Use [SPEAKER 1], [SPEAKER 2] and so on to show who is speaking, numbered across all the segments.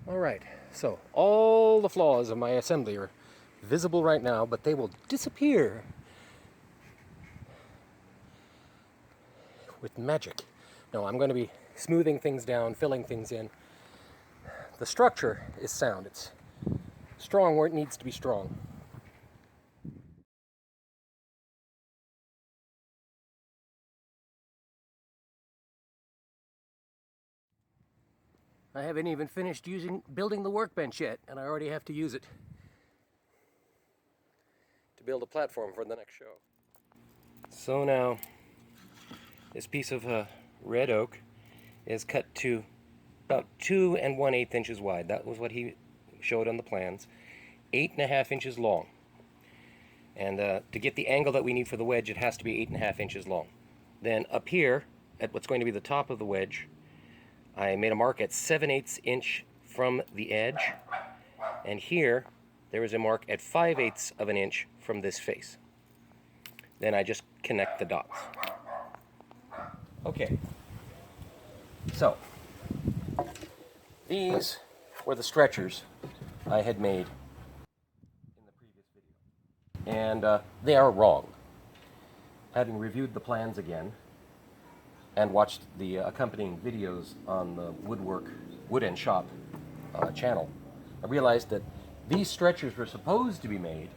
[SPEAKER 1] Alright, so all the flaws of my assembly are visible right now, but they will disappear with magic. No, I'm going to be smoothing things down, filling things in. The structure is sound. It's strong where it needs to be strong. I haven't even finished building the workbench yet, and I already have to use it to build a platform for the next show. So now, this piece of red oak is cut to about 2 1/8 inches wide. That was what he showed on the plans. 8.5 inches long. And to get the angle that we need for the wedge, it has to be 8.5 inches long. Then up here, at what's going to be the top of the wedge, I made a mark at 7/8 inch from the edge. And here, there is a mark at 5/8 of an inch from this face. Then I just connect the dots. Okay. So, these were the stretchers I had made in the previous video. And they are wrong. Having reviewed the plans again and watched the accompanying videos on the Wood and Shop channel, I realized that these stretchers were supposed to be made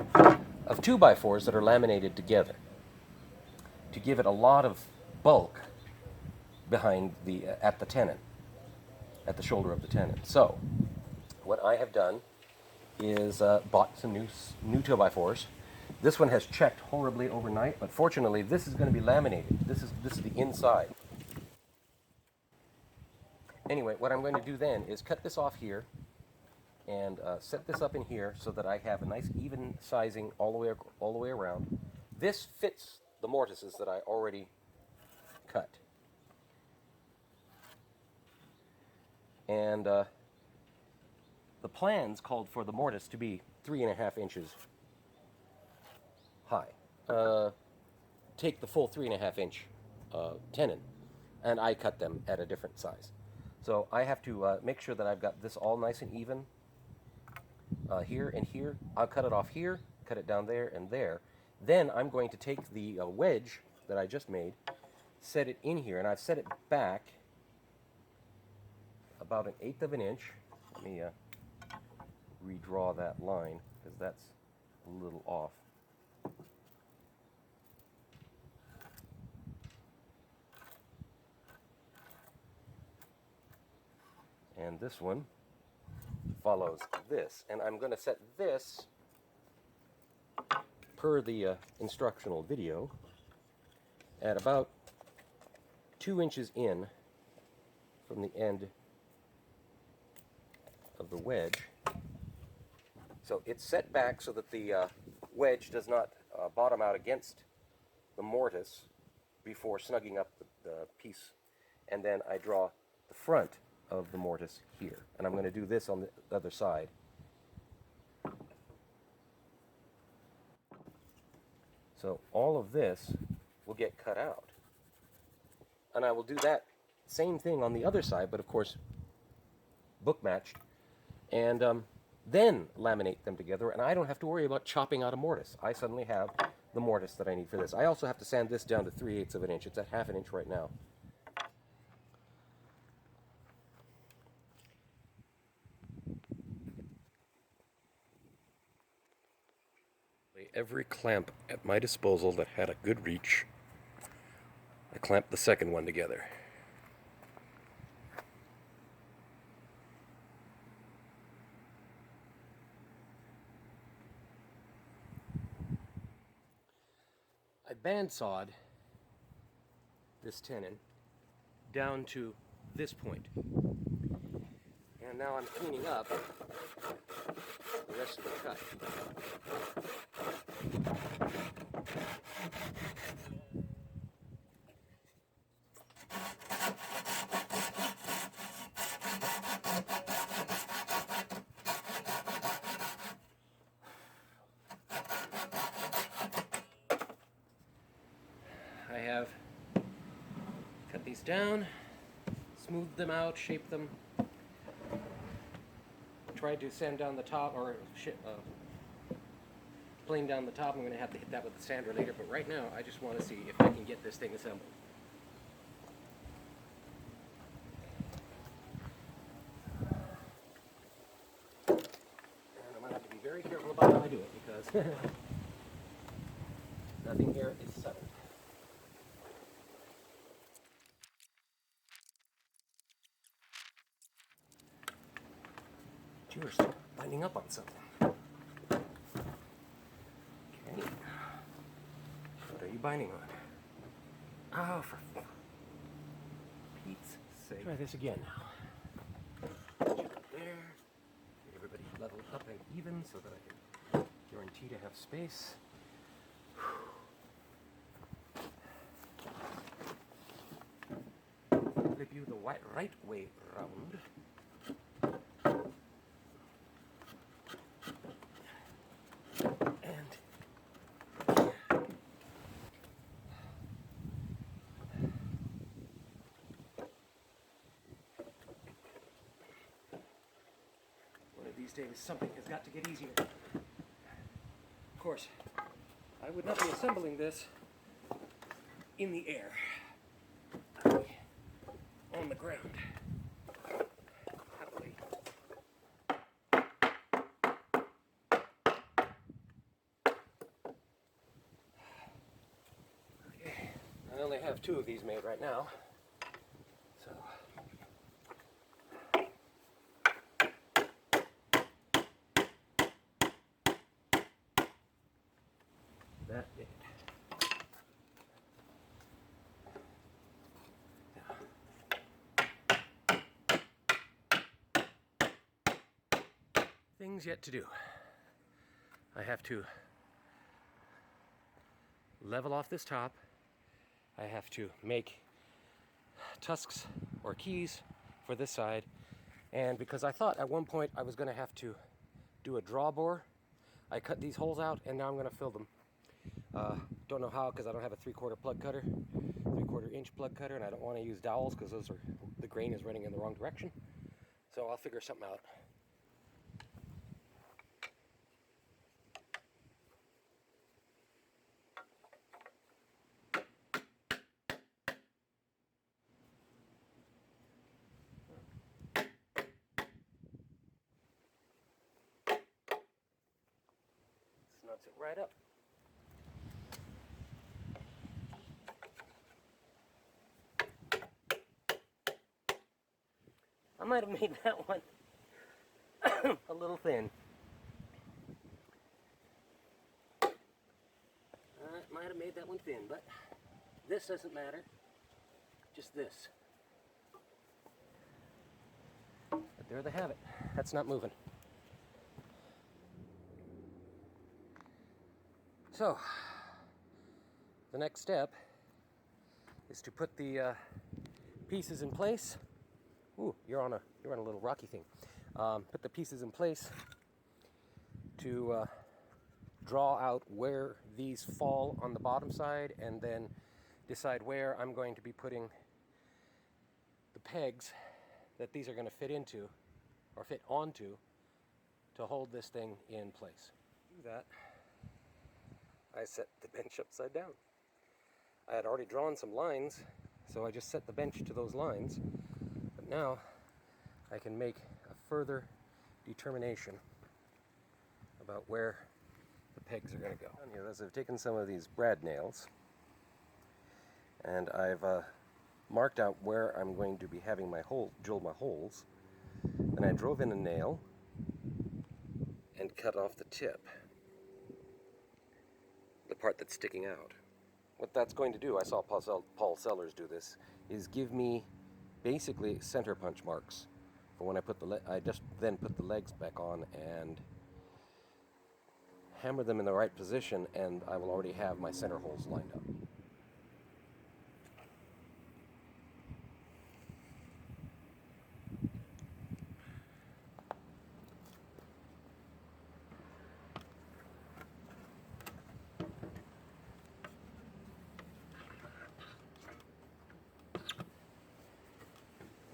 [SPEAKER 1] of 2x4s that are laminated together to give it a lot of bulk behind at the tenon, at the shoulder of the tenon. So, what I have done is bought some new 2x4s. This one has checked horribly overnight, but fortunately this is going to be laminated. This is the inside. Anyway, what I'm going to do then is cut this off here and set this up in here so that I have a nice even sizing all the way around. This fits the mortises that I already cut. And the plans called for the mortise to be 3.5 inches high. Take the full 3.5 inch tenon, and I cut them at a different size. So I have to make sure that I've got this all nice and even here and here. I'll cut it off here, cut it down there and there. Then I'm going to take the wedge that I just made, set it in here, and I've set it back about 1/8 of an inch. Let me redraw that line because that's a little off. And this one follows this. And I'm going to set this, per the instructional video, at about 2 inches in from the end of the wedge. So it's set back so that the wedge does not bottom out against the mortise before snugging up the piece. And then I draw the front of the mortise here. And I'm going to do this on the other side. So all of this will get cut out. And I will do that same thing on the other side, but of course book matched, and then laminate them together, and I don't have to worry about chopping out a mortise. I suddenly have the mortise that I need for this. I also have to sand this down to 3/8 of an inch. It's at 1/2 inch right now. Every clamp at my disposal that had a good reach, I clamped the second one together. I bandsawed this tenon down to this point. And now I'm cleaning up the rest of the cut. I have cut these down, smoothed them out, shaped them, tried to sand down the top, or plane down the top. I'm going to have to hit that with the sander later, but right now I just want to see if I can get this thing assembled. And I'm going to have to be very careful about how I do it, because nothing here is settled. You're still binding up on something. Okay. What are you binding on? Oh, for Pete's sake. Try this again now. There. Get everybody leveled up and even so that I can guarantee to have space. Flip you the right way round. And one of these days something has got to get easier. Of course, I would not be assembling this in the air. On the ground. Happily. Okay. I only have 2 of these made right now. So that did it. Things yet to do. I have to level off this top. I have to make tusks or keys for this side. And because I thought at one point I was going to have to do a draw bore, I cut these holes out and now I'm going to fill them. Don't know how, because I don't have a 3/4 plug cutter, 3/4 inch plug cutter, and I don't want to use dowels because the grain is running in the wrong direction. So I'll figure something out. Nuts it right up. I might have made that one a little thin. I might have made that one thin, but this doesn't matter. Just this. But there they have it. That's not moving. So, the next step is to put the pieces in place. Ooh, you're on a little rocky thing. Put the pieces in place to draw out where these fall on the bottom side, and then decide where I'm going to be putting the pegs that these are going to fit into, or fit onto, to hold this thing in place. Do that. I set the bench upside down. I had already drawn some lines, so I just set the bench to those lines. But now I can make a further determination about where the pegs are going to go. Down here, I've taken some of these brad nails, and I've marked out where I'm going to be having my drill my holes. Then I drove in a nail and cut off the tip, the part that's sticking out. What that's going to do, I saw Paul Sellers do this, is give me basically center punch marks for when I put I just then put the legs back on and hammer them in the right position, and I will already have my center holes lined up.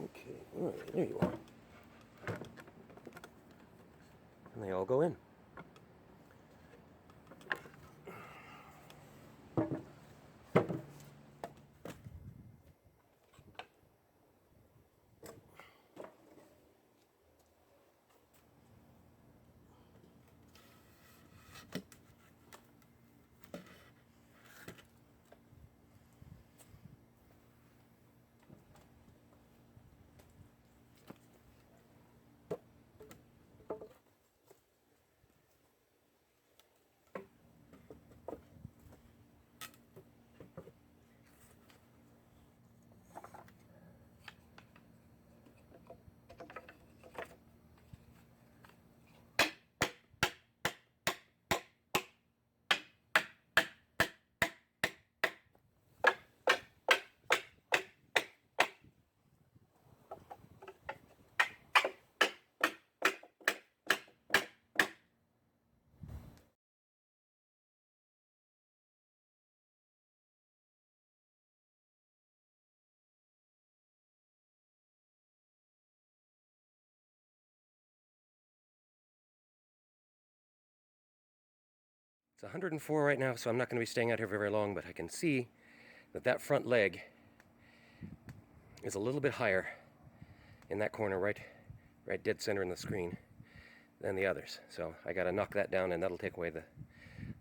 [SPEAKER 1] Okay, all right, there you are. they all go in. It's 104 right now, so I'm not going to be staying out here very long, but I can see that that front leg is a little bit higher in that corner, right dead center in the screen, than the others. So I got to knock that down, and that'll take away the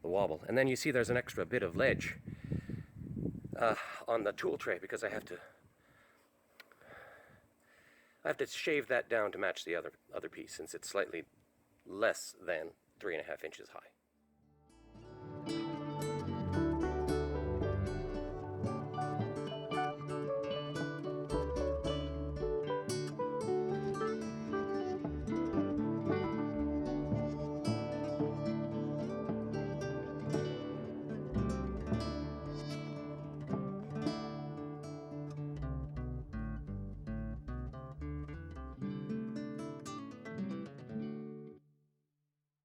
[SPEAKER 1] wobble. And then you see there's an extra bit of ledge on the tool tray because I have to shave that down to match the other piece, since it's slightly less than 3.5 inches high.